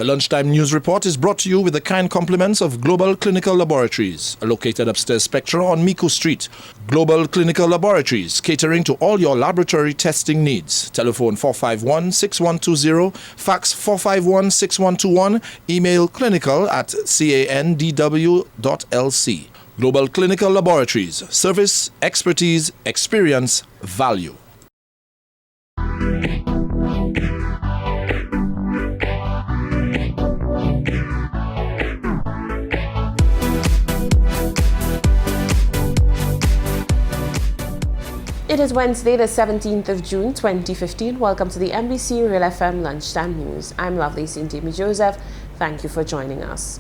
The Lunchtime News Report is brought to you with the kind compliments of Global Clinical Laboratories, located upstairs Spectra on Miku Street. Global Clinical Laboratories, catering to all your laboratory testing needs. Telephone 451-6120, fax 451-6121, email clinical@candw.lc. Global Clinical Laboratories, service, expertise, experience, value. It is Wednesday, the 17th of June, 2015. Welcome to the MBC Real FM Lunchtime News. I'm Lovely St. Amy Joseph. Thank you for joining us.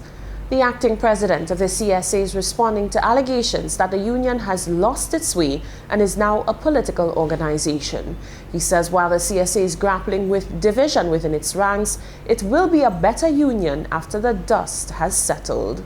The acting president of the CSA is responding to allegations that the union has lost its way and is now a political organization. He says while the CSA is grappling with division within its ranks, it will be a better union after the dust has settled.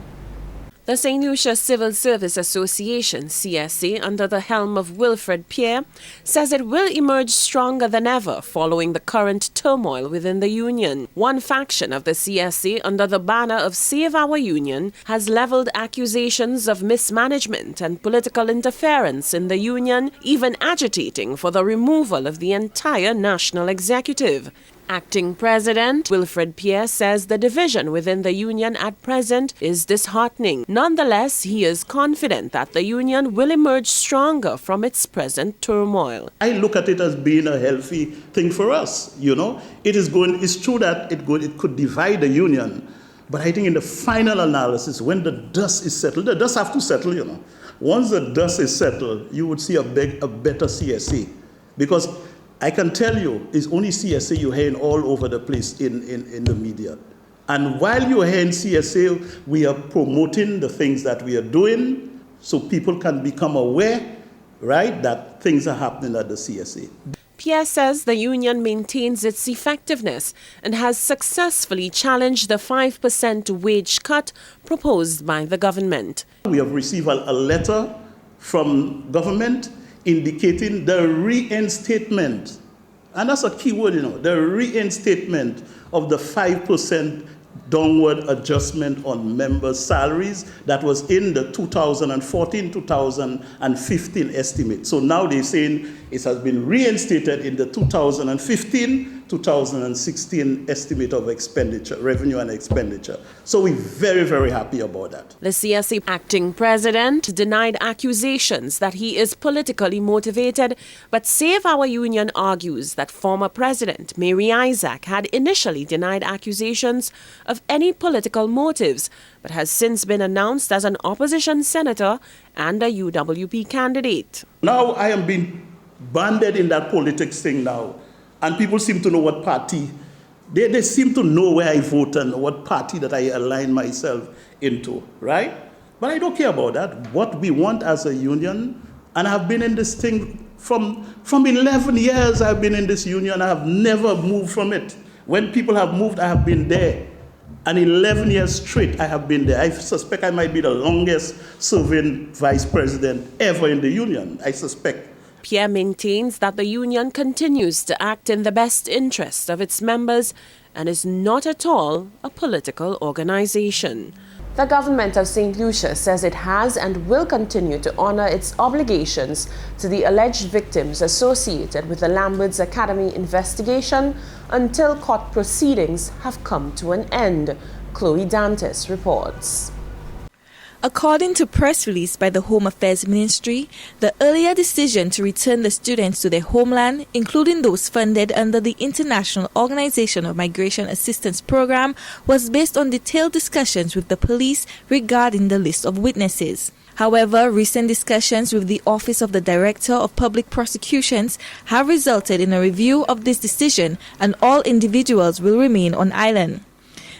The St. Lucia Civil Service Association, CSA, under the helm of Wilfred Pierre, says it will emerge stronger than ever following the current turmoil within the union. One faction of the CSA, under the banner of Save Our Union, has leveled accusations of mismanagement and political interference in the union, even agitating for the removal of the entire national executive. Acting President Wilfred Pierre says the division within the union at present is disheartening. Nonetheless, he is confident that the union will emerge stronger from its present turmoil. I look at it as being a healthy thing for us, you know. It's true that it could divide the union, but I think in the final analysis, when the dust is settled, the dust have to settle, you know. Once the dust is settled, you would see a better CSA, because I can tell you, it's only CSA you're hearing all over the place in the media. And while you're hearing CSA, we are promoting the things that we are doing so people can become aware, right, that things are happening at the CSA. Pierre says the union maintains its effectiveness and has successfully challenged the 5% wage cut proposed by the government. We have received a letter from government indicating the reinstatement, and that's a key word, you know, the reinstatement of the 5% downward adjustment on members' salaries that was in the 2014-2015 estimate. So now they're saying it has been reinstated in the 2015-2016 estimate of expenditure, revenue and expenditure. So we're very, very happy about that. The CSA acting president denied accusations that he is politically motivated, but Save Our Union argues that former President Mary Isaac had initially denied accusations of any political motives, but has since been announced as an opposition senator and a UWP candidate. Now I am being banded in that politics thing now, and people seem to know what party, they seem to know where I vote and what party that I align myself into, right? But I don't care about that. What we want as a union, and I've been in this thing from 11 years I've been in this union, I have never moved from it. When people have moved, I have been there. And 11 years straight, I have been there. I suspect I might be the longest serving vice president ever in the union, I suspect. Pierre maintains that the union continues to act in the best interest of its members and is not at all a political organization. The government of St. Lucia says it has and will continue to honor its obligations to the alleged victims associated with the Lamberts Academy investigation until court proceedings have come to an end. Chloe Dantes reports. According to press release by the Home Affairs Ministry, the earlier decision to return the students to their homeland, including those funded under the International Organization of Migration Assistance Program, was based on detailed discussions with the police regarding the list of witnesses. However, recent discussions with the Office of the Director of Public Prosecutions have resulted in a review of this decision, and all individuals will remain on island.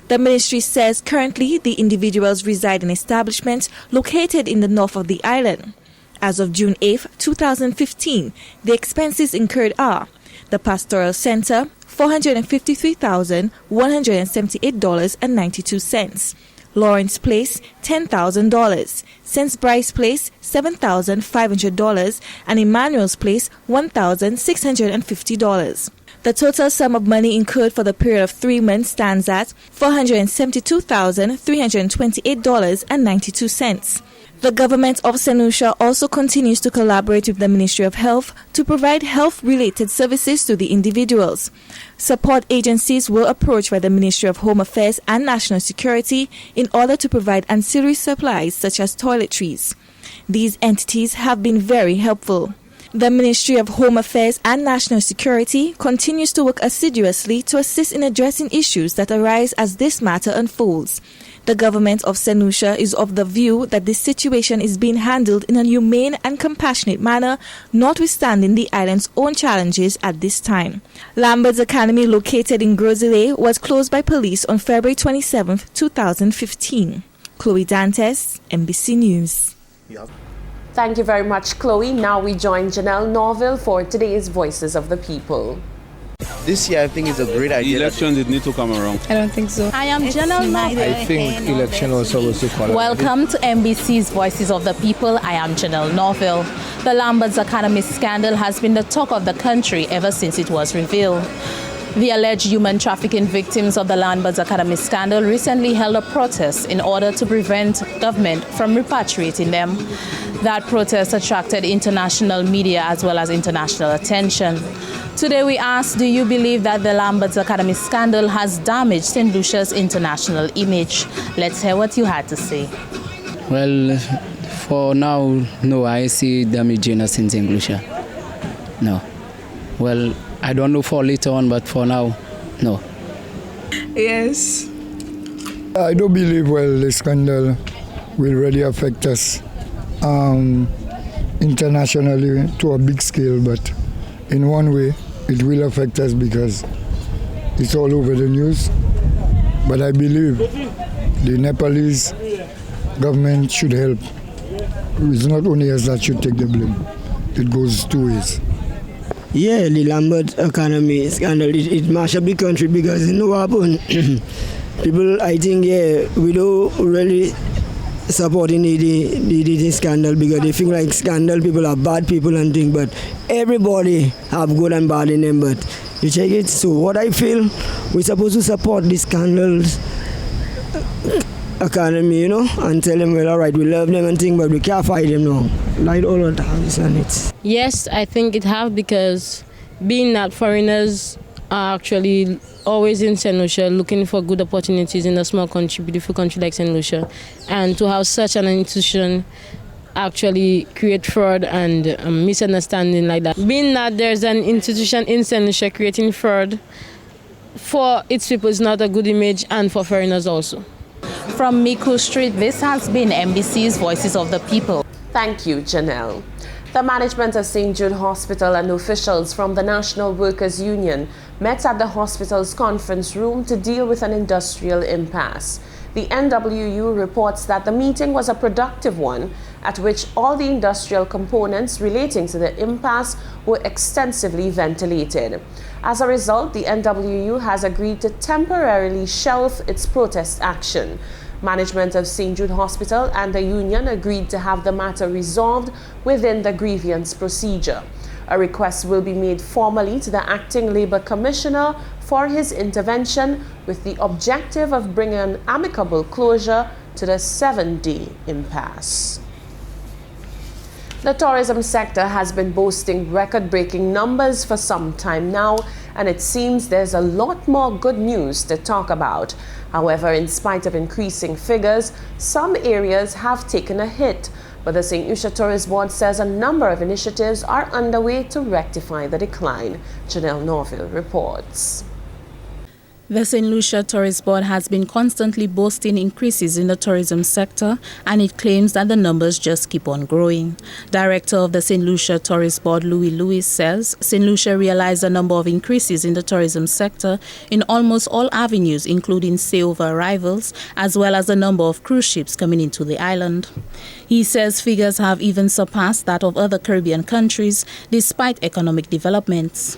The ministry says currently the individuals reside in establishments located in the north of the island. As of June 8, 2015, the expenses incurred are the Pastoral Center, $453,178.92. Lawrence Place, $10,000. St. Bryce Place, $7,500. And Emmanuel's Place, $1,650. The total sum of money incurred for the period of 3 months stands at $472,328.92. The government of St. Lucia also continues to collaborate with the Ministry of Health to provide health-related services to the individuals. Support agencies were approached by the Ministry of Home Affairs and National Security in order to provide ancillary supplies such as toiletries. These entities have been very helpful. The Ministry of Home Affairs and National Security continues to work assiduously to assist in addressing issues that arise as this matter unfolds. The government of St. Lucia is of the view that this situation is being handled in a humane and compassionate manner, notwithstanding the island's own challenges at this time. Lambert's Academy, located in Grosile, was closed by police on February 27, 2015. Chloe Dantes, MBC News. Thank you very much, Chloe. Now we join Janelle Norville for today's Voices of the People. This year, I think it's a great idea. The election did need to come around. I don't think so. I am Janelle Norville. I think election also was to qualify. Welcome to MBC's Voices of the People. I am Janelle Norville. The Lambert's Academy scandal has been the talk of the country ever since it was revealed. The alleged human trafficking victims of the Lambert's Academy scandal recently held a protest in order to prevent government from repatriating them. That protest attracted international media as well as international attention. Today we ask, do you believe that the Lambert's Academy scandal has damaged St. Lucia's international image? Let's hear what you had to say. Well, for now, no, I see damaging us in St. Lucia. No. Well, I don't know for later on, but for now, no. Yes. I don't believe, the scandal will really affect us internationally to a big scale, but in one way, it will affect us because it's all over the news. But I believe the Nepalese government should help. It's not only us that should take the blame. It goes two ways. Yeah, the Lambert Academy scandal, it mashed up the country because you know what happened. People, I think, we don't really supporting the scandal because they think like scandal people are bad people and things, but everybody have good and bad in them. But you check it. So what I feel, we're supposed to support the scandals academy, and tell them, well, all right, we love them and things, but we can't fight them now. Like all of that, and it. Yes, I think it have because being that foreigners are actually always in St. Lucia looking for good opportunities in a small country, beautiful country like St. Lucia, and to have such an institution actually create fraud and misunderstanding like that. Being that there's an institution in St. Lucia creating fraud for its people is not a good image, and for foreigners also. From Miku Street, this has been MBC's Voices of the People. Thank you, Janelle. The management of St. Jude Hospital and officials from the National Workers' Union met at the hospital's conference room to deal with an industrial impasse. The NWU reports that the meeting was a productive one at which all the industrial components relating to the impasse were extensively ventilated. As a result, the NWU has agreed to temporarily shelve its protest action. Management of St. Jude Hospital and the union agreed to have the matter resolved within the grievance procedure. A request will be made formally to the acting Labour Commissioner for his intervention with the objective of bringing an amicable closure to the 7-day impasse. The tourism sector has been boasting record-breaking numbers for some time now, and it seems there's a lot more good news to talk about. However, in spite of increasing figures, some areas have taken a hit. But the St. Lucia Tourist Board says a number of initiatives are underway to rectify the decline. Janelle Norville reports. The St. Lucia Tourist Board has been constantly boasting increases in the tourism sector, and it claims that the numbers just keep on growing. Director of the St. Lucia Tourist Board, Louis Lewis, says St. Lucia realized a number of increases in the tourism sector in almost all avenues, including stay-over arrivals, as well as the number of cruise ships coming into the island. He says figures have even surpassed that of other Caribbean countries, despite economic developments.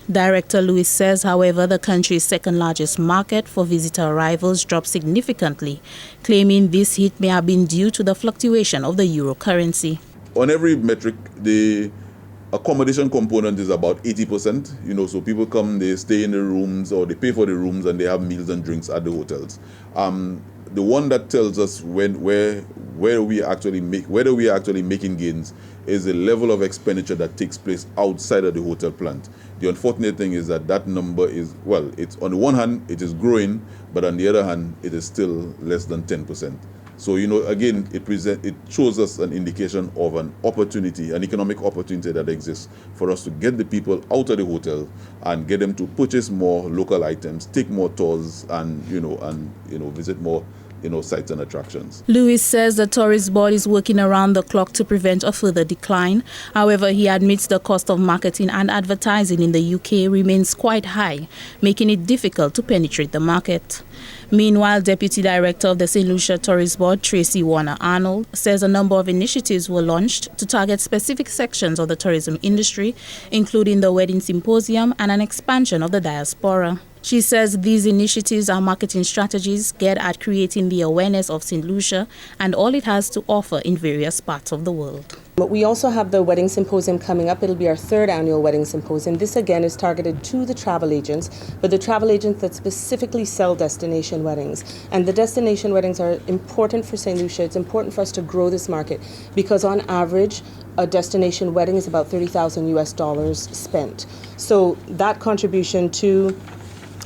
Director Lewis says, however, the country's second largest market for visitor arrivals dropped significantly, claiming this hit may have been due to the fluctuation of the euro currency. On every metric, the accommodation component is about 80%, so people come, they stay in the rooms or they pay for the rooms and they have meals and drinks at the hotels. The one that tells us whether we are actually making gains is the level of expenditure that takes place outside of the hotel plant. The unfortunate thing is that number is, it's on the one hand, it is growing, but on the other hand, it is still less than 10%. So, again, it shows us an indication of an economic opportunity that exists for us to get the people out of the hotel and get them to purchase more local items, take more tours, and visit more sites and attractions. Lewis says the tourist board is working around the clock to prevent a further decline. However, he admits the cost of marketing and advertising in the UK remains quite high, making it difficult to penetrate the market. Meanwhile, Deputy Director of the St. Lucia Tourist Board, Tracy Warner-Arnold, says a number of initiatives were launched to target specific sections of the tourism industry, including the Wedding Symposium and an expansion of the diaspora. She says these initiatives are marketing strategies geared at creating the awareness of St. Lucia and all it has to offer in various parts of the world. We also have the Wedding Symposium coming up. It'll be our 3rd annual Wedding Symposium. This again is targeted to the travel agents, but the travel agents that specifically sell destination weddings. And the destination weddings are important for St. Lucia. It's important for us to grow this market because on average, a destination wedding is about $30,000 spent. So that contribution to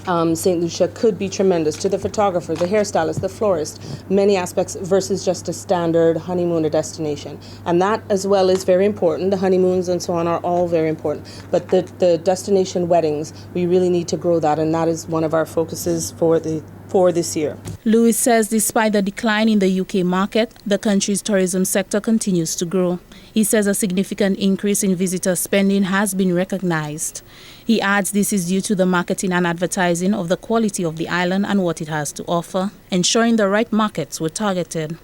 St. Lucia could be tremendous to the photographer, the hairstylist, the florist, many aspects versus just a standard honeymoon or destination. And that as well is very important. The honeymoons and so on are all very important. But the destination weddings, we really need to grow that, and that is one of our focuses for this year. Lewis says despite the decline in the UK market, the country's tourism sector continues to grow. He says a significant increase in visitor spending has been recognized. He adds this is due to the marketing and advertising of the quality of the island and what it has to offer, ensuring the right markets were targeted.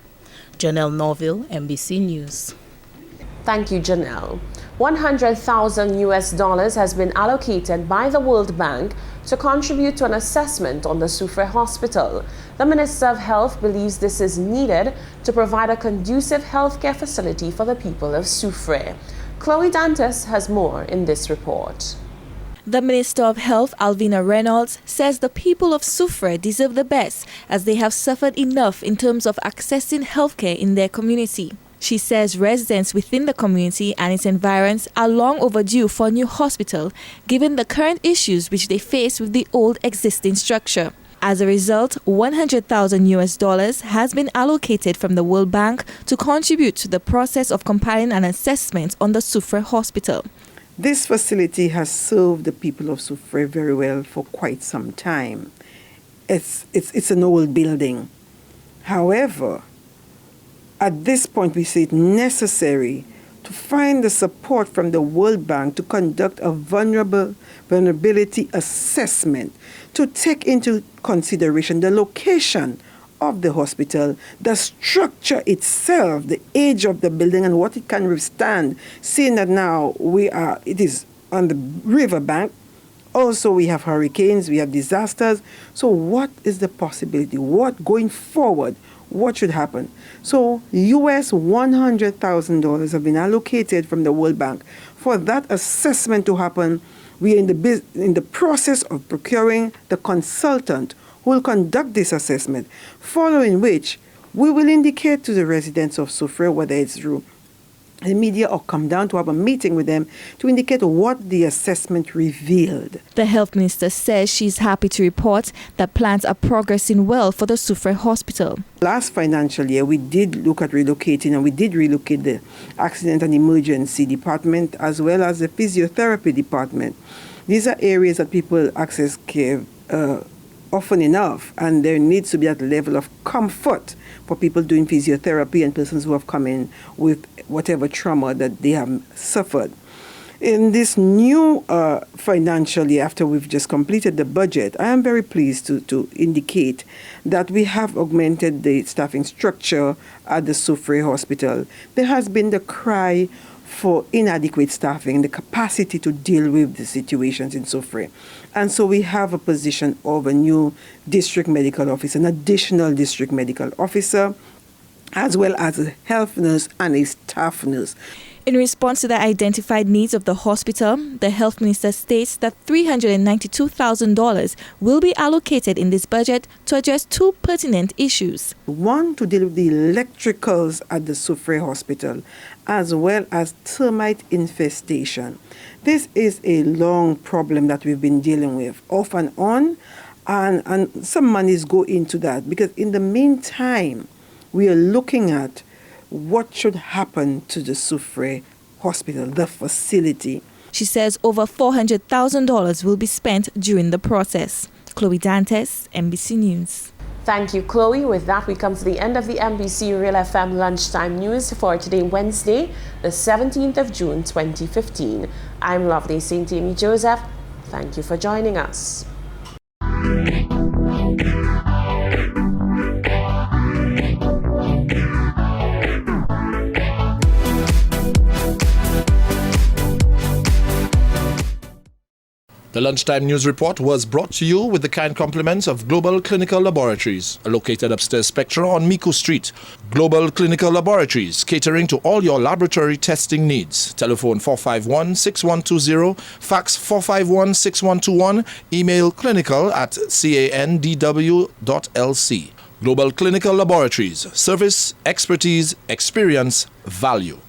Janelle Norville, MBC News. Thank you, Janelle. $100,000 has been allocated by the World Bank to contribute to an assessment on the Soufrière Hospital. The Minister of Health believes this is needed to provide a conducive healthcare facility for the people of Soufrière. Chloe Dantas has more in this report. The Minister of Health, Alvina Reynolds, says the people of Soufrière deserve the best as they have suffered enough in terms of accessing healthcare in their community. She says residents within the community and its environs are long overdue for a new hospital, given the current issues which they face with the old existing structure. As a result, $100,000 has been allocated from the World Bank to contribute to the process of compiling an assessment on the Soufrière Hospital. This facility has served the people of Soufrière very well for quite some time. It's an old building. However, at this point, we see it necessary to find the support from the World Bank to conduct a vulnerability assessment to take into consideration the location of the hospital, the structure itself, the age of the building, and what it can withstand, seeing that now it is on the riverbank. Also, we have hurricanes, we have disasters. So what is the possibility? What going forward? What should happen? So US $100,000 have been allocated from the World Bank for that assessment to happen. We are in the process of procuring the consultant who will conduct this assessment, following which we will indicate to the residents of Soufrière, whether it's through the media or come down to have a meeting with them to indicate what the assessment revealed. The health minister says she's happy to report that plans are progressing well for the Soufrière Hospital. Last financial year, we did look at relocating, and we did relocate the accident and emergency department as well as the physiotherapy department. These are areas that people access care often enough, and there needs to be that level of comfort for people doing physiotherapy and persons who have come in with whatever trauma that they have suffered. In this new financial year, after we've just completed the budget, I am very pleased to indicate that we have augmented the staffing structure at the Soufrière Hospital. There has been the cry for inadequate staffing, the capacity to deal with the situations in Soufrière. And so we have a position of a new district medical officer, an additional district medical officer, as well as a health nurse and a staff nurse. In response to the identified needs of the hospital, the health minister states that $392,000 will be allocated in this budget to address two pertinent issues. One, to deal with the electricals at the Soufrière Hospital, as well as termite infestation. This is a long problem that we've been dealing with, off and on, and some monies go into that, because in the meantime, we are looking at what should happen to the Soufrière Hospital, the facility. She says over $400,000 will be spent during the process. Chloe Dantes, MBC News. Thank you, Chloe. With that, we come to the end of the MBC Real FM Lunchtime News for today, Wednesday, the 17th of June, 2015. I'm Lovely St. Amy Joseph. Thank you for joining us. The Lunchtime News Report was brought to you with the kind compliments of Global Clinical Laboratories, located upstairs Spectra on Miku Street. Global Clinical Laboratories, catering to all your laboratory testing needs. Telephone 451-6120, fax 451-6121, email clinical@candw.lc. Global Clinical Laboratories, service, expertise, experience, value.